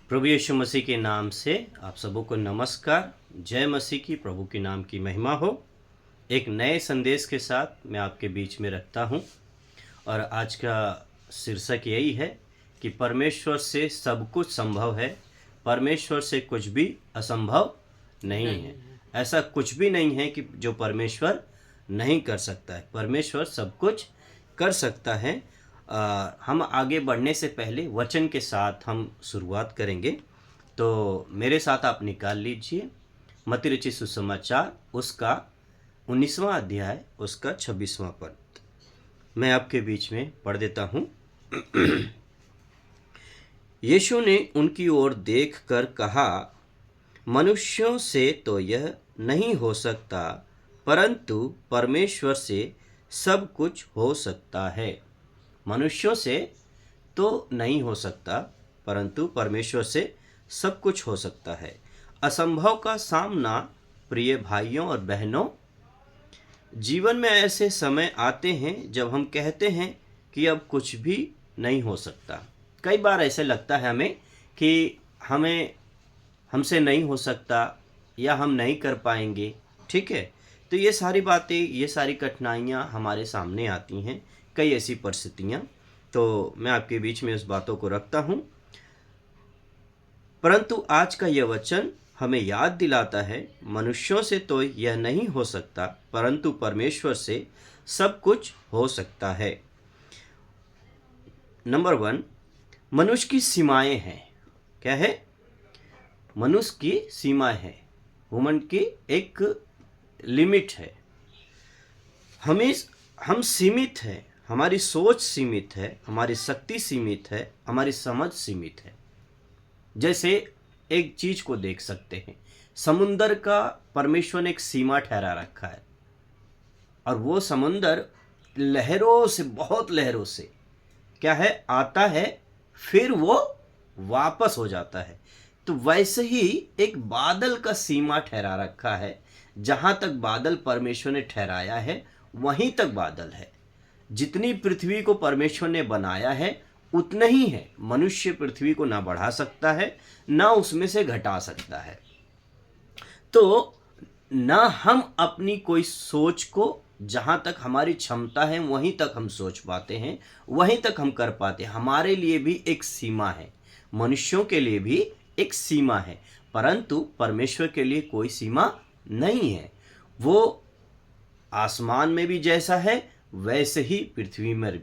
प्रभु यीशु मसीह के नाम से आप सबों को नमस्कार। जय मसीह की, प्रभु के नाम की महिमा हो। एक नए संदेश के साथ मैं आपके बीच में रखता हूँ और आज का शीर्षक यही है कि परमेश्वर से सब कुछ संभव है, परमेश्वर से कुछ भी असंभव नहीं है। ऐसा कुछ भी नहीं है कि जो परमेश्वर नहीं कर सकता है। परमेश्वर सब कुछ कर सकता है। हम आगे बढ़ने से पहले वचन के साथ हम शुरुआत करेंगे। तो मेरे साथ आप निकाल लीजिए मत्ती रचित सुसमाचार उसका 19वां अध्याय उसका 26वां पद। मैं आपके बीच में पढ़ देता हूँ। यीशु ने उनकी ओर देखकर कहा, मनुष्यों से तो यह नहीं हो सकता, परंतु परमेश्वर से सब कुछ हो सकता है। मनुष्यों से तो नहीं हो सकता, परंतु परमेश्वर से सब कुछ हो सकता है। असंभव का सामना, प्रिय भाइयों और बहनों, जीवन में ऐसे समय आते हैं जब हम कहते हैं कि अब कुछ भी नहीं हो सकता। कई बार ऐसे लगता है हमें कि हमसे नहीं हो सकता या हम नहीं कर पाएंगे। ठीक है, तो ये सारी बातें, ये सारी कठिनाइयाँ हमारे सामने आती हैं, कई ऐसी परिस्थितियाँ। तो मैं आपके बीच में उस बातों को रखता हूँ, परंतु आज का यह वचन हमें याद दिलाता है, मनुष्यों से तो यह नहीं हो सकता, परंतु परमेश्वर से सब कुछ हो सकता है। नंबर 1, मनुष्य की सीमाएं हैं। क्या है? मनुष्य की सीमाएं हैं। ह्यूमन की एक लिमिट है। हम सीमित हैं, हमारी सोच सीमित है, हमारी शक्ति सीमित है, हमारी समझ सीमित है। जैसे एक चीज को देख सकते हैं, समुंदर का परमेश्वर ने एक सीमा ठहरा रखा है और वो समुंदर लहरों से, बहुत लहरों से क्या है, आता है, फिर वो वापस हो जाता है। तो वैसे ही एक बादल का सीमा ठहरा रखा है। जहां तक बादल परमेश्वर ने ठहराया है वहीं तक बादल है। जितनी पृथ्वी को परमेश्वर ने बनाया है उतना ही है। मनुष्य पृथ्वी को ना बढ़ा सकता है, ना उसमें से घटा सकता है। तो ना हम अपनी कोई सोच को, जहां तक हमारी क्षमता है वहीं तक हम सोच पाते हैं, वहीं तक हम कर पाते हैं। हमारे लिए भी एक सीमा है, मनुष्यों के लिए भी एक सीमा है, परंतु परमेश्वर के लिए कोई सीमा नहीं है। वो आसमान में भी जैसा है वैसे ही पृथ्वी में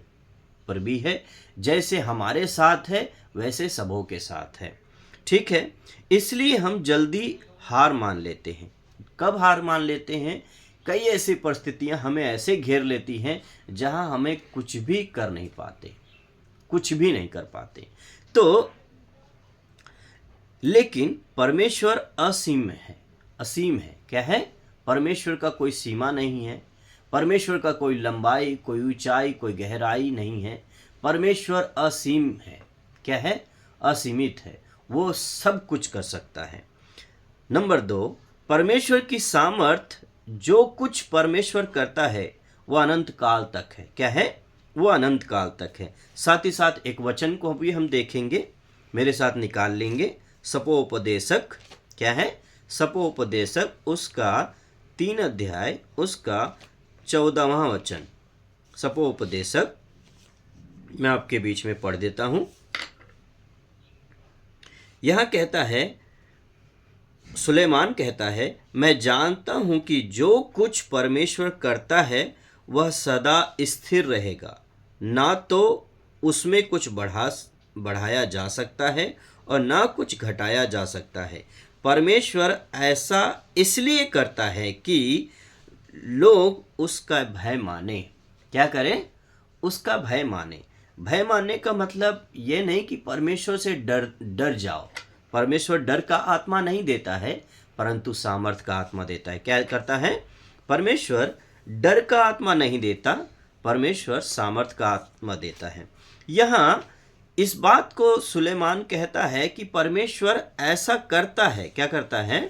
पर भी है। जैसे हमारे साथ है वैसे सबों के साथ है। ठीक है, इसलिए हम जल्दी हार मान लेते हैं। कब हार मान लेते हैं? कई ऐसी परिस्थितियां हमें ऐसे घेर लेती हैं जहां हमें कुछ भी कर नहीं पाते, कुछ भी नहीं कर पाते। तो लेकिन परमेश्वर असीम है, असीम है। क्या है? परमेश्वर का कोई सीमा नहीं है। परमेश्वर का कोई लंबाई, कोई ऊंचाई, कोई गहराई नहीं है। परमेश्वर असीम है। क्या है? असीमित है। वो सब कुछ कर सकता है। नंबर 2, परमेश्वर की सामर्थ, जो कुछ परमेश्वर करता है वह अनंत काल तक है। क्या है? वो अनंत काल तक है। साथ ही साथ एक वचन को भी हम देखेंगे, मेरे साथ निकाल लेंगे। सपोपदेशक। क्या है? सपोपदेशक उसका 3 अध्याय उसका 14वां वचन। सपोपदेशक मैं आपके बीच में पढ़ देता हूं। यह कहता है, सुलेमान कहता है, मैं जानता हूं कि जो कुछ परमेश्वर करता है वह सदा स्थिर रहेगा, ना तो उसमें कुछ बढ़ाया जा सकता है और ना कुछ घटाया जा सकता है। परमेश्वर ऐसा इसलिए करता है कि लोग उसका भय माने। क्या करें? उसका भय माने। भय मानने का मतलब ये नहीं कि परमेश्वर से डर जाओ। परमेश्वर डर का आत्मा नहीं देता है, परंतु सामर्थ का आत्मा देता है। क्या करता है? परमेश्वर डर का आत्मा नहीं देता, परमेश्वर सामर्थ का आत्मा देता है। यहाँ इस बात को सुलेमान कहता है कि परमेश्वर ऐसा करता है। क्या करता है?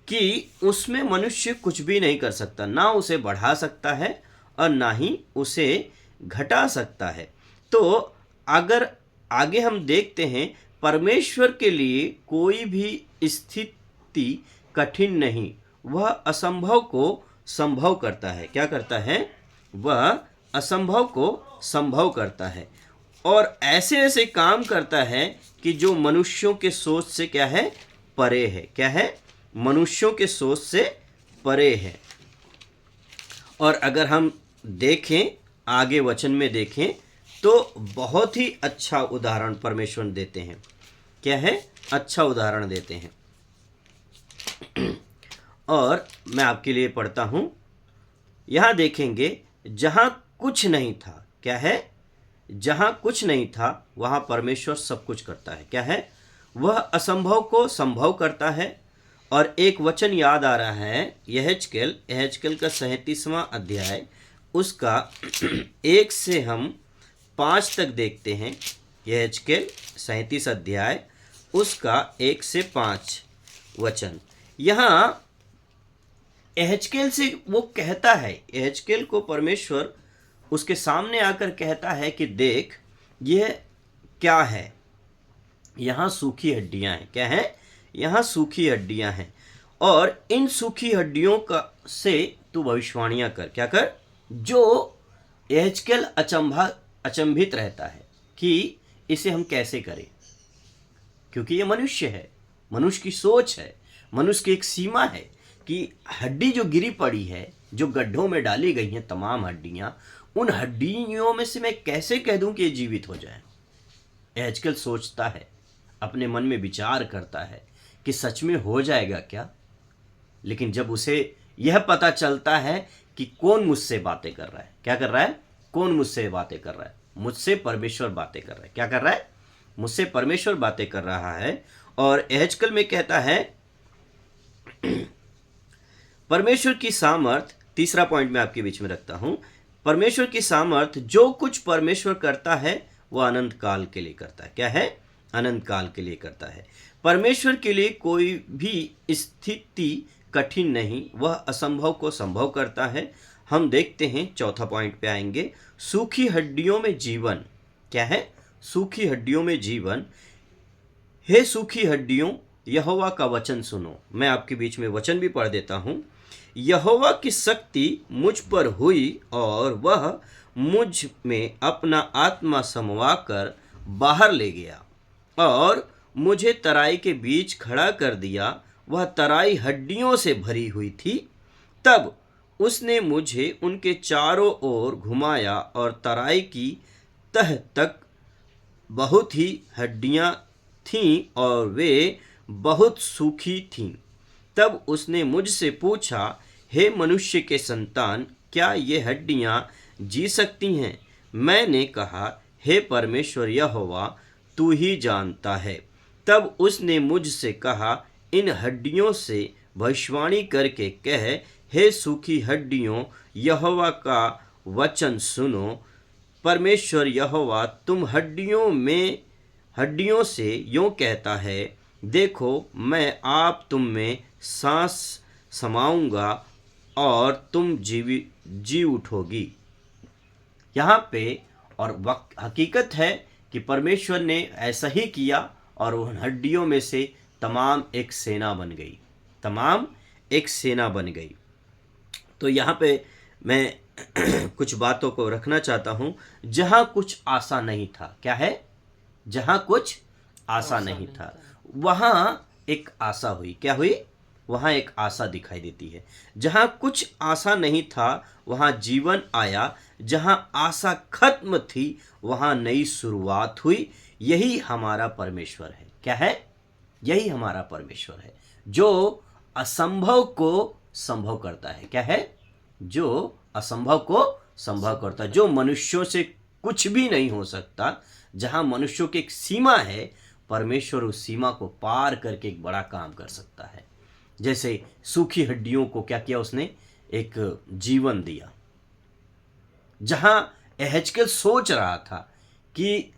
कि उसमें मनुष्य कुछ भी नहीं कर सकता, ना उसे बढ़ा सकता है और ना ही उसे घटा सकता है। तो अगर आगे हम देखते हैं, परमेश्वर के लिए कोई भी स्थिति कठिन नहीं, वह असंभव को संभव करता है। क्या करता है? वह असंभव को संभव करता है और ऐसे ऐसे काम करता है कि जो मनुष्यों के सोच से क्या है? परे है। क्या है? मनुष्यों के सोच से परे है। और अगर हम देखें, आगे वचन में देखें, तो बहुत ही अच्छा उदाहरण परमेश्वर देते हैं। क्या है? अच्छा उदाहरण देते हैं। और मैं आपके लिए पढ़ता हूं। यहां देखेंगे, जहां कुछ नहीं था। क्या है? जहां कुछ नहीं था वहां परमेश्वर सब कुछ करता है। क्या है? वह असंभव को संभव करता है। और एक वचन याद आ रहा है, यहेजकेल का 37वां अध्याय, उसका 1 से हम 5 तक देखते हैं। यहेजकेल 37 अध्याय, उसका 1 से 5 वचन। यहाँ यहेजकेल से वो कहता है, यहेजकेल को परमेश्वर उसके सामने आकर कहता है कि देख, यह क्या है? यहाँ सूखी हड्डियां हैं। क्या है? यहाँ सूखी हड्डियां हैं और इन सूखी हड्डियों का से तू भविष्यवाणियां कर। क्या कर? जो यहेजकेल अचंभित रहता है कि इसे हम कैसे करें, क्योंकि ये मनुष्य है, मनुष्य की सोच है, मनुष्य की एक सीमा है कि हड्डी जो गिरी पड़ी है, जो गड्ढों में डाली गई हैं तमाम हड्डियां, उन हड्डियों में से मैं कैसे कह दूं कि ये जीवित हो जाए? यहेजकेल सोचता है, अपने मन में विचार करता है कि सच में हो जाएगा क्या? लेकिन जब उसे यह पता चलता है कि कौन मुझसे बातें कर रहा है, क्या कर रहा है? कौन मुझसे बातें कर रहा है? मुझसे परमेश्वर बातें कर रहा है। क्या कर रहा है? मुझसे परमेश्वर बातें कर रहा है। और यहेजकेल में कहता है, परमेश्वर की सामर्थ, तीसरा पॉइंट मैं आपके बीच में रखता हूं, परमेश्वर की सामर्थ, जो कुछ परमेश्वर करता है वह अनंत काल के लिए करता है। क्या है? अनंत काल के लिए करता है। परमेश्वर के लिए कोई भी स्थिति कठिन नहीं, वह असंभव को संभव करता है। हम देखते हैं, चौथा पॉइंट पे आएंगे, सूखी हड्डियों में जीवन। क्या है? सूखी हड्डियों में जीवन। हे सूखी हड्डियों, यहोवा का वचन सुनो। मैं आपके बीच में वचन भी पढ़ देता हूं। यहोवा की शक्ति मुझ पर हुई और वह मुझ में अपना आत्मा समवा कर बाहर ले गया और मुझे तराई के बीच खड़ा कर दिया। वह तराई हड्डियों से भरी हुई थी। तब उसने मुझे उनके चारों ओर घुमाया और तराई की तह तक बहुत ही हड्डियां थीं और वे बहुत सूखी थीं। तब उसने मुझसे पूछा, हे मनुष्य के संतान, क्या ये हड्डियां जी सकती हैं? मैंने कहा, हे परमेश्वर यहोवा, तू ही जानता है। तब उसने मुझसे कहा, इन हड्डियों से भविष्यवाणी करके कह, हे सूखी हड्डियों, यहोवा का वचन सुनो। परमेश्वर यहोवा हड्डियों से यूं कहता है, देखो, मैं आप तुम में सांस समाऊंगा और तुम जी उठोगी। यहाँ पे और हकीकत है कि परमेश्वर ने ऐसा ही किया और उन हड्डियों में से तमाम एक सेना बन गई। तमाम एक सेना बन गई। तो यहाँ पे मैं कुछ बातों को रखना चाहता हूँ। जहाँ कुछ आशा नहीं था। क्या है? जहाँ कुछ आशा नहीं था वहाँ एक आशा हुई। क्या हुई? वहाँ एक आशा दिखाई देती है। जहाँ कुछ आशा नहीं था वहाँ जीवन आया। जहाँ आशा खत्म थी वहाँ नई शुरुआत हुई। यही हमारा परमेश्वर है। क्या है? यही हमारा परमेश्वर है जो असंभव को संभव करता है। क्या है? जो असंभव को संभव करता है। जो मनुष्यों से कुछ भी नहीं हो सकता, जहां मनुष्यों की एक सीमा है, परमेश्वर उस सीमा को पार करके एक बड़ा काम कर सकता है। जैसे सूखी हड्डियों को क्या किया उसने? एक जीवन दिया। जहां यहेजकेल सोच रहा था कि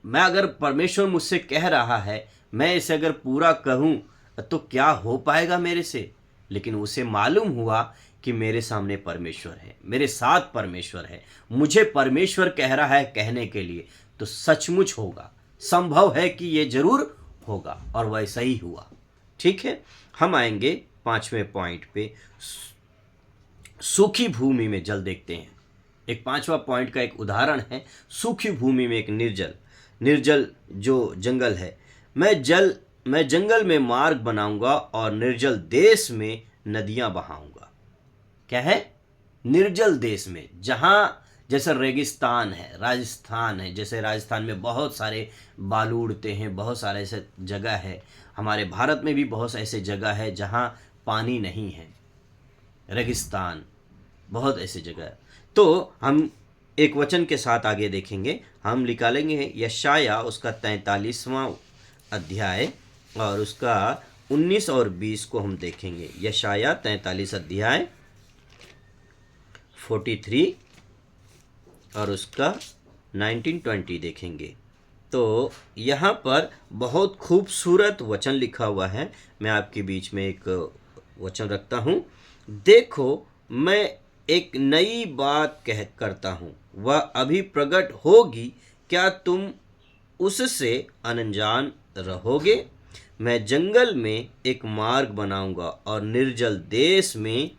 मैं अगर परमेश्वर मुझसे कह रहा है, मैं इसे अगर पूरा कहूं तो क्या हो पाएगा मेरे से? लेकिन उसे मालूम हुआ कि मेरे सामने परमेश्वर है, मेरे साथ परमेश्वर है, मुझे परमेश्वर कह रहा है कहने के लिए, तो सचमुच होगा, संभव है कि ये जरूर होगा, और वैसा ही हुआ। ठीक है, हम आएंगे 5वें पॉइंट पे, सूखी भूमि में जल देखते हैं। एक 5वां पॉइंट का एक उदाहरण है, सूखी भूमि में एक निर्जल निर्जल जो जंगल है। मैं जंगल में मार्ग बनाऊंगा और निर्जल देश में नदियां बहाऊंगा। क्या है? निर्जल देश में, जहां जैसे रेगिस्तान है, राजस्थान है, जैसे राजस्थान में बहुत सारे बालू उड़ते हैं, बहुत सारे ऐसे जगह है। हमारे भारत में भी बहुत ऐसे जगह है जहां पानी नहीं है, रेगिस्तान, बहुत ऐसी जगह है। तो हम एक वचन के साथ आगे देखेंगे, हम निकालेंगे यशाया उसका 43वां अध्याय और उसका 19 और 20 को हम देखेंगे। यशाया 43 अध्याय 43 और उसका 19-20 देखेंगे। तो यहाँ पर बहुत खूबसूरत वचन लिखा हुआ है। मैं आपके बीच में एक वचन रखता हूँ। देखो, मैं एक नई बात करता हूँ, वह अभी प्रकट होगी, क्या तुम उससे अनजान रहोगे? मैं जंगल में एक मार्ग बनाऊंगा और निर्जल देश में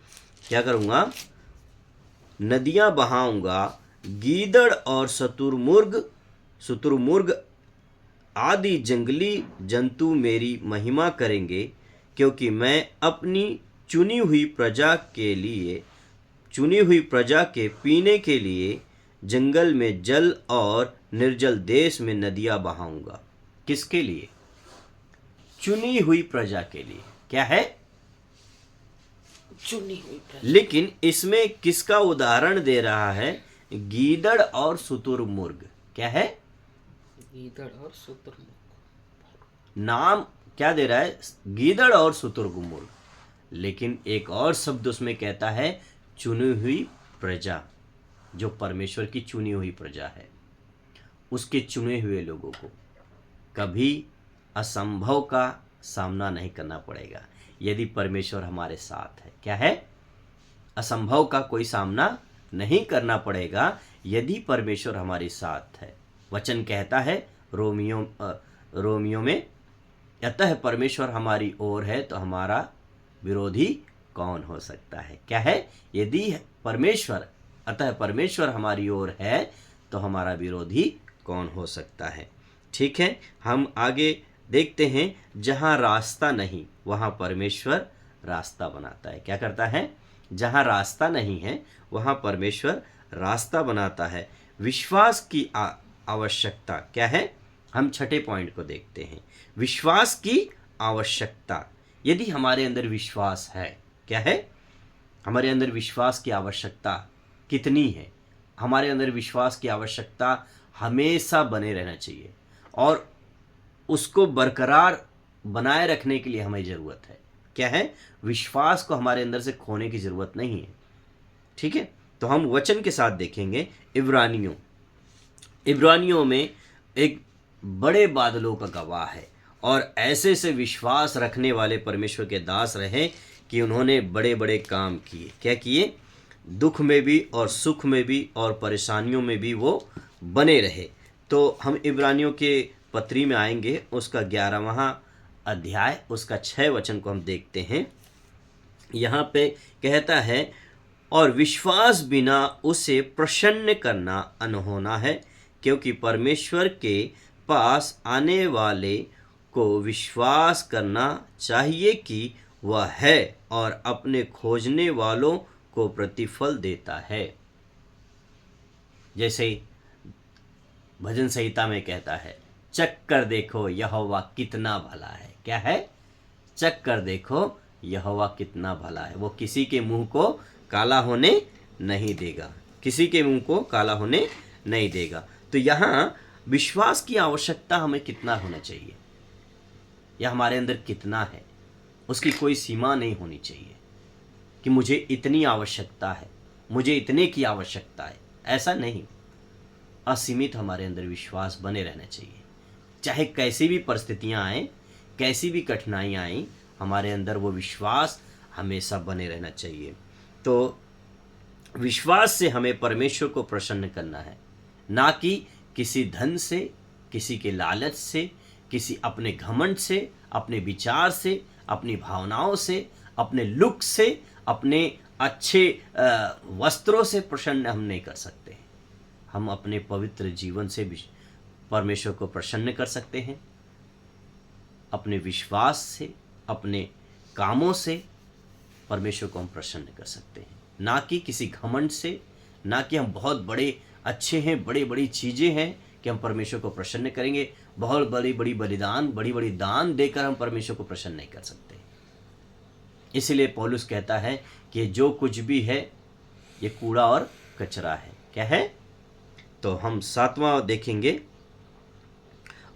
क्या करूँगा? नदियाँ बहाऊंगा। गीदड़ और शुतुरमुर्ग आदि जंगली जंतु मेरी महिमा करेंगे, क्योंकि मैं अपनी चुनी हुई प्रजा के पीने के लिए जंगल में जल और निर्जल देश में नदियां बहाऊंगा। किसके लिए? चुनी हुई प्रजा के लिए। क्या है? चुनी हुई प्रजा। लेकिन इसमें किसका उदाहरण दे रहा है? गीदड़ और शुतुरमुर्ग। क्या है? गीदड़ और शुतुरमुर्ग। नाम क्या दे रहा है? गीदड़ और शुतुरमुर्ग। लेकिन एक और शब्द उसमें कहता है चुनी हुई प्रजा, जो परमेश्वर की चुनी हुई प्रजा है, उसके चुने हुए लोगों को कभी असंभव का सामना नहीं करना पड़ेगा यदि परमेश्वर हमारे साथ है। क्या है? असंभव का कोई सामना नहीं करना पड़ेगा यदि परमेश्वर हमारे साथ है। वचन कहता है रोमियो में, अतः परमेश्वर हमारी ओर है तो हमारा विरोधी कौन हो सकता है? क्या है? यदि परमेश्वर हमारी ओर है तो हमारा विरोधी कौन हो सकता है? ठीक है, हम आगे देखते हैं। जहां रास्ता नहीं वहां परमेश्वर रास्ता बनाता है। क्या करता है? जहां रास्ता नहीं है वहां परमेश्वर रास्ता बनाता है। विश्वास की आवश्यकता क्या है? हम 6ठे पॉइंट को देखते हैं, विश्वास की आवश्यकता। यदि हमारे अंदर विश्वास है, क्या है? हमारे अंदर विश्वास की आवश्यकता कितनी है? हमारे अंदर विश्वास की आवश्यकता हमेशा बने रहना चाहिए, और उसको बरकरार बनाए रखने के लिए हमें ज़रूरत है। क्या है? विश्वास को हमारे अंदर से खोने की ज़रूरत नहीं है। ठीक है, तो हम वचन के साथ देखेंगे। इब्रानियों में एक बड़े बादलों का गवाह है, और ऐसे से विश्वास रखने वाले परमेश्वर के दास रहे कि उन्होंने बड़े बड़े काम किए। क्या किए? दुख में भी और सुख में भी और परेशानियों में भी वो बने रहे। तो हम इब्रानियों के पत्री में आएंगे, उसका 11वां अध्याय उसका 6 वचन को हम देखते हैं। यहाँ पे कहता है, और विश्वास बिना उसे प्रसन्न करना अनहोना है, क्योंकि परमेश्वर के पास आने वाले को विश्वास करना चाहिए कि वह है, और अपने खोजने वालों को प्रतिफल देता है। जैसे भजन संहिता में कहता है, चख कर देखो यहोवा कितना भला है। क्या है? चख कर देखो यहोवा कितना भला है। वो किसी के मुंह को काला होने नहीं देगा, किसी के मुंह को काला होने नहीं देगा। तो यहाँ विश्वास की आवश्यकता हमें कितना होना चाहिए, या हमारे अंदर कितना है, उसकी कोई सीमा नहीं होनी चाहिए कि मुझे इतनी आवश्यकता है, मुझे इतने की आवश्यकता है। ऐसा नहीं, असीमित हमारे अंदर विश्वास बने रहना चाहिए। चाहे कैसी भी परिस्थितियां आए, कैसी भी कठिनाइयां आए, हमारे अंदर वो विश्वास हमेशा बने रहना चाहिए। तो विश्वास से हमें परमेश्वर को प्रसन्न करना है, ना कि किसी धन से, किसी के लालच से, किसी अपने घमंड से, अपने विचार से, अपनी भावनाओं से, अपने लुक से, अपने अच्छे वस्त्रों से प्रसन्न हम नहीं कर सकते। हम अपने पवित्र जीवन से भी परमेश्वर को प्रसन्न कर सकते हैं, अपने विश्वास से, अपने कामों से परमेश्वर को हम प्रसन्न कर सकते हैं, ना कि किसी घमंड से, ना कि हम बहुत बड़े अच्छे हैं, बड़ी बड़ी चीज़ें हैं कि हम परमेश्वर को प्रसन्न करेंगे। बहुत बड़ी बड़ी बलिदान, बड़ी बड़ी दान देकर हम परमेश्वर को प्रसन्न नहीं कर सकते। इसलिए पौलुस कहता है कि जो कुछ भी है ये कूड़ा और कचरा है। क्या है? तो हम 7वां देखेंगे,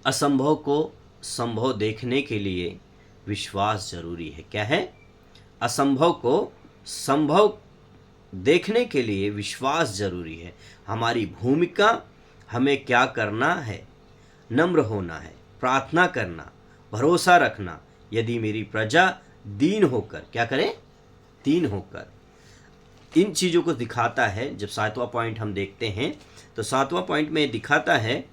असंभव को संभव देखने के लिए विश्वास जरूरी है। क्या है? असंभव को संभव देखने के लिए विश्वास जरूरी है। हमारी भूमिका, हमें क्या करना है? नम्र होना है, प्रार्थना करना, भरोसा रखना। यदि मेरी प्रजा दीन होकर, क्या करे? दीन होकर। इन चीज़ों को दिखाता है। जब 7वां पॉइंट हम देखते हैं तो 7वां पॉइंट में दिखाता है,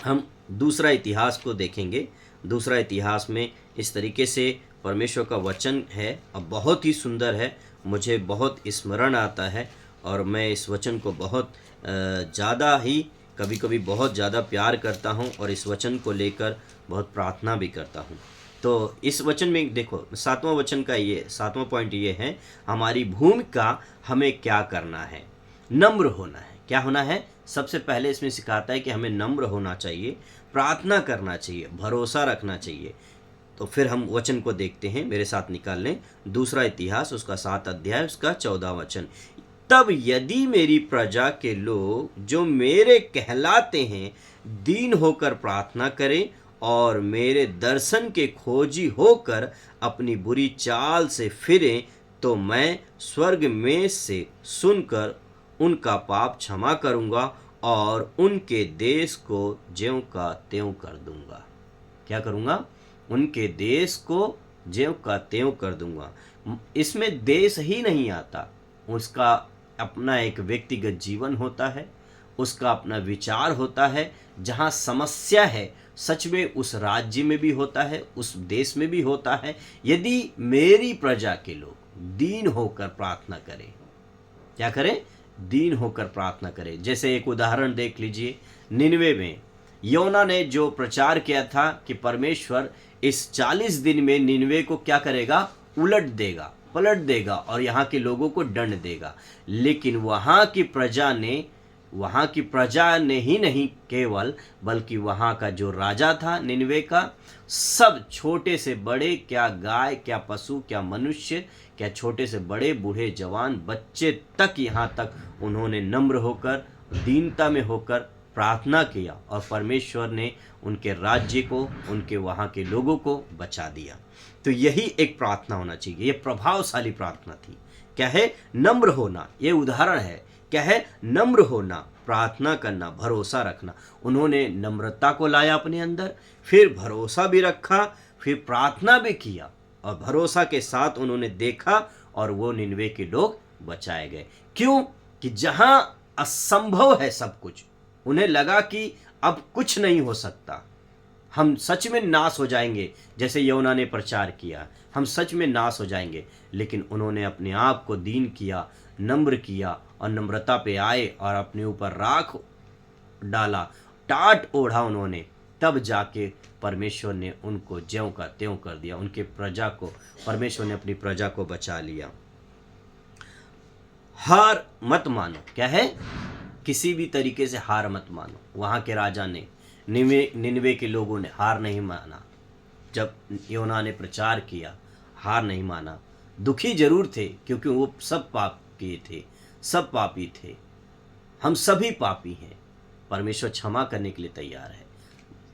हम दूसरा इतिहास को देखेंगे। दूसरा इतिहास में इस तरीके से परमेश्वर का वचन है और बहुत ही सुंदर है। मुझे बहुत स्मरण आता है और मैं इस वचन को बहुत ज़्यादा ही, कभी कभी बहुत ज़्यादा प्यार करता हूँ और इस वचन को लेकर बहुत प्रार्थना भी करता हूँ। तो इस वचन में देखो, 7वां वचन का ये 7वां पॉइंट ये है, हमारी भूमिका, हमें क्या करना है? नम्र होना है। क्या होना है? सबसे पहले इसमें सिखाता है कि हमें नम्र होना चाहिए, प्रार्थना करना चाहिए, भरोसा रखना चाहिए। तो फिर हम वचन को देखते हैं, मेरे साथ निकाल लें। दूसरा इतिहास उसका 7 अध्याय उसका 14 वचन। तब यदि मेरी प्रजा के लोग जो मेरे कहलाते हैं दीन होकर प्रार्थना करें और मेरे दर्शन के खोजी होकर अपनी बुरी चाल से फिरें, तो मैं स्वर्ग में से सुनकर उनका पाप क्षमा करूंगा और उनके देश को ज्यों का त्यों कर दूंगा। क्या करूंगा? उनके देश को ज्यों का त्यों कर दूंगा। इसमें देश ही नहीं आता, उसका अपना एक व्यक्तिगत जीवन होता है, उसका अपना विचार होता है। जहाँ समस्या है सच में उस राज्य में भी होता है, उस देश में भी होता है। यदि मेरी प्रजा के लोग दीन होकर प्रार्थना करें, क्या करें? दीन होकर प्रार्थना करें। जैसे एक उदाहरण देख लीजिए, निनवे में योना ने जो प्रचार किया था कि परमेश्वर इस 40 दिन में निनवे को क्या करेगा? उलट देगा, पलट देगा और यहाँ के लोगों को दंड देगा। लेकिन वहाँ की प्रजा ने ही नहीं केवल, बल्कि वहाँ का जो राजा था निनवे का, सब छोटे से बड़े, क्या गाय, क्या पशु, क्या मनुष्य, क्या छोटे से बड़े, बूढ़े जवान, बच्चे तक, यहाँ तक उन्होंने नम्र होकर, दीनता में होकर प्रार्थना किया और परमेश्वर ने उनके राज्य को, उनके वहाँ के लोगों को बचा दिया। तो यही एक प्रार्थना होना चाहिए। ये प्रभावशाली प्रार्थना थी। क्या है? नम्र होना। ये उदाहरण है। क्या है? नम्र होना, प्रार्थना करना, भरोसा रखना। उन्होंने नम्रता को लाया अपने अंदर, फिर भरोसा भी रखा, फिर प्रार्थना भी किया और भरोसा के साथ उन्होंने देखा और वो निनवे के लोग बचाए गए। क्यों? कि जहां असंभव है सब कुछ, उन्हें लगा कि अब कुछ नहीं हो सकता, हम सच में नाश हो जाएंगे। जैसे योना ने प्रचार किया, हम सच में नाश हो जाएंगे। लेकिन उन्होंने अपने आप को दीन किया, नम्र किया और नम्रता पे आए और अपने ऊपर राख डाला, टाट ओढ़ा उन्होंने। तब जाके परमेश्वर ने उनको ज्यों का त्यों कर दिया। उनके प्रजा को, परमेश्वर ने अपनी प्रजा को बचा लिया। हार मत मानो। क्या है? किसी भी तरीके से हार मत मानो। वहाँ के राजा ने, निनवे के लोगों ने हार नहीं माना। जब योना ने प्रचार किया, हार नहीं माना। दुखी जरूर थे क्योंकि वो सब पाप किए थे, सब पापी थे। हम सभी पापी हैं। परमेश्वर क्षमा करने के लिए तैयार है।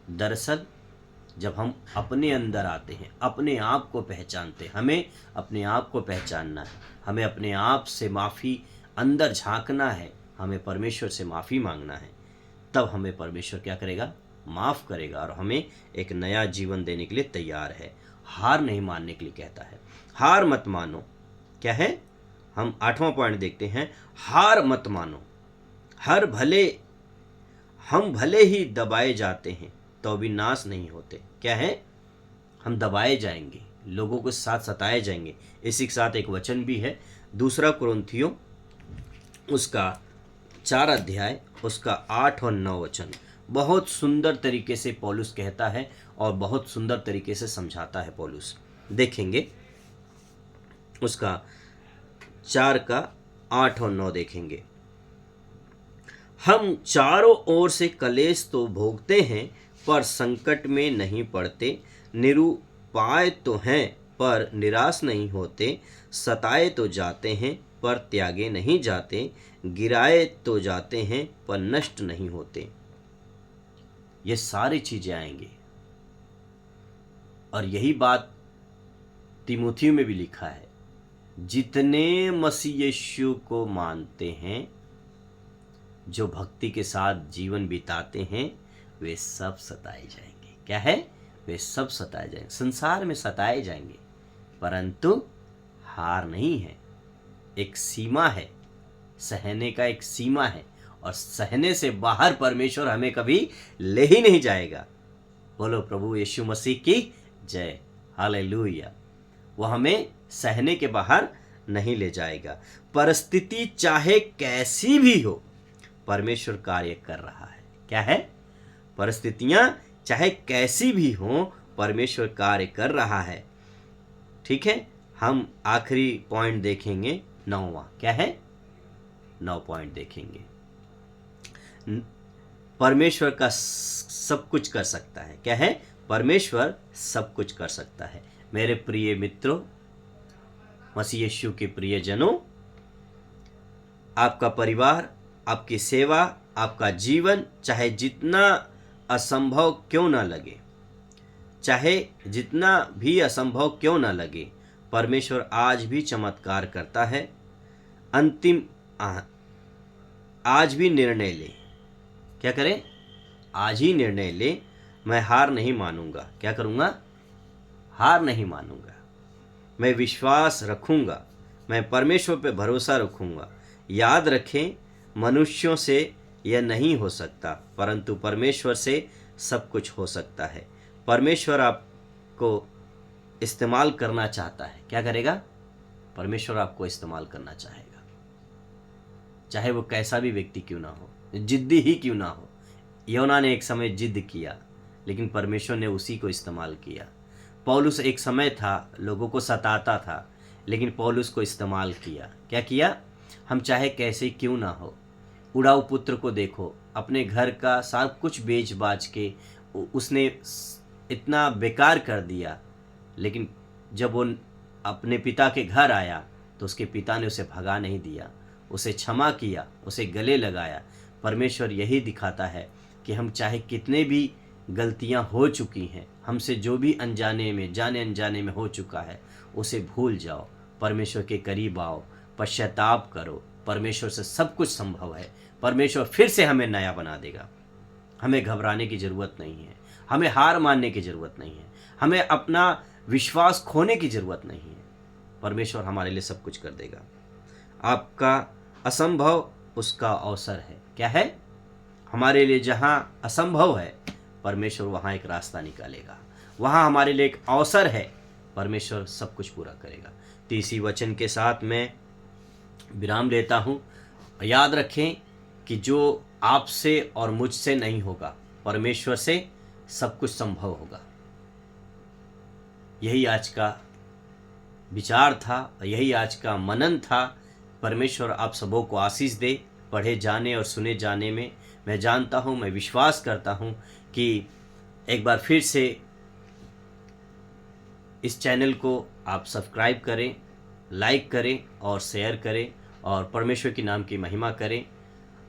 दरअसल जब हम अपने अंदर आते हैं, अपने आप को पहचानते हैं, हमें अपने आप को पहचानना है, हमें अपने आप से माफ़ी अंदर झांकना है, हमें परमेश्वर से माफ़ी मांगना है। तब हमें परमेश्वर क्या करेगा? माफ़ करेगा और हमें एक नया जीवन देने के लिए तैयार है। हार नहीं मानने के लिए कहता है। हार मत मानो। क्या है? हम 8वां पॉइंट देखते हैं। हार मत मानो। हम भले ही दबाए जाते हैं तो भी नाश नहीं होते। क्या है? हम दबाए जाएंगे, लोगों के साथ सताए जाएंगे। इसी के साथ एक वचन भी है, 2 कुरिन्थियों उसका 4 अध्याय उसका 8 और 9 वचन। बहुत सुंदर तरीके से पौलुस कहता है और बहुत सुंदर तरीके से समझाता है पौलुस। देखेंगे उसका 4 का 8 और 9 देखेंगे। हम चारों ओर से कलेश तो भोगते हैं पर संकट में नहीं पड़ते, निरुपाय तो हैं पर निराश नहीं होते, सताए तो जाते हैं पर त्यागे नहीं जाते, गिराए तो जाते हैं पर नष्ट नहीं होते। ये सारी चीजें आएंगे और यही बात तिमोथियों में भी लिखा है, जितने मसीह यीशु को मानते हैं, जो भक्ति के साथ जीवन बिताते हैं, वे सब सताए जाएंगे। क्या है? वे सब सताए जाएंगे, संसार में सताए जाएंगे, परंतु हार नहीं है। एक सीमा है, सहने का एक सीमा है, और सहने से बाहर परमेश्वर हमें कभी ले ही नहीं जाएगा। बोलो प्रभु यीशु मसीह की जय, हालेलुया। वह हमें सहने के बाहर नहीं ले जाएगा। परिस्थिति चाहे कैसी भी हो, परमेश्वर कार्य कर रहा है। क्या है? परिस्थितियां चाहे कैसी भी हो, परमेश्वर कार्य कर रहा है। ठीक है, हम आखिरी पॉइंट देखेंगे, 9वां। क्या है? 9 पॉइंट देखेंगे। परमेश्वर का सब कुछ कर सकता है। क्या है? परमेश्वर सब कुछ कर सकता है। मेरे प्रिय मित्रों, मसीह यीशु के प्रियजनों, आपका परिवार, आपकी सेवा, आपका जीवन, चाहे जितना असंभव क्यों ना लगे, चाहे जितना भी असंभव क्यों ना लगे, परमेश्वर आज भी चमत्कार करता है। अंतिम आज भी निर्णय ले। क्या करें? आज ही निर्णय ले, मैं हार नहीं मानूंगा। क्या करूंगा? हार नहीं मानूंगा। मैं विश्वास रखूंगा, मैं परमेश्वर पे भरोसा रखूंगा। याद रखें, मनुष्यों से यह नहीं हो सकता, परंतु परमेश्वर से सब कुछ हो सकता है। परमेश्वर आपको इस्तेमाल करना चाहता है। क्या करेगा? परमेश्वर आपको इस्तेमाल करना चाहेगा, चाहे वो कैसा भी व्यक्ति क्यों ना हो, जिद्दी ही क्यों ना हो। योना ने एक समय जिद किया, लेकिन परमेश्वर ने उसी को इस्तेमाल किया। पौलुस एक समय था, लोगों को सताता था, लेकिन पौलुस को इस्तेमाल किया। क्या किया? हम चाहे कैसे क्यों ना हो, उड़ाऊ पुत्र को देखो, अपने घर का सब कुछ बेच बाच के उसने इतना बेकार कर दिया, लेकिन जब वो अपने पिता के घर आया तो उसके पिता ने उसे भगा नहीं दिया, उसे क्षमा किया, उसे गले लगाया। परमेश्वर यही दिखाता है कि हम चाहे कितने भी गलतियां हो चुकी हैं, हमसे जो भी अनजाने में, जाने अनजाने में हो चुका है, उसे भूल जाओ, परमेश्वर के करीब आओ, पश्चाताप करो। परमेश्वर से सब कुछ संभव है। परमेश्वर फिर से हमें नया बना देगा। हमें घबराने की ज़रूरत नहीं है, हमें हार मानने की ज़रूरत नहीं है, हमें अपना विश्वास खोने की ज़रूरत नहीं है। परमेश्वर हमारे लिए सब कुछ कर देगा। आपका असंभव उसका अवसर है। क्या है? हमारे लिए जहाँ असंभव है, परमेश्वर वहाँ एक रास्ता निकालेगा। वहाँ हमारे लिए एक अवसर है, परमेश्वर सब कुछ पूरा करेगा। तो इसी वचन के साथ मैं विराम लेता हूँ। याद रखें कि जो आपसे और मुझसे नहीं होगा, परमेश्वर से सब कुछ संभव होगा। यही आज का विचार था, यही आज का मनन था। परमेश्वर आप सबों को आशीष दे। पढ़े जाने और सुने जाने में मैं जानता हूँ, मैं विश्वास करता हूँ कि एक बार फिर से इस चैनल को आप सब्सक्राइब करें, लाइक करें और शेयर करें और परमेश्वर के नाम की महिमा करें।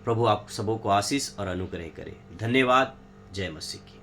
प्रभु आप सबों को आशीष और अनुग्रह करे। धन्यवाद। जय मसीह की।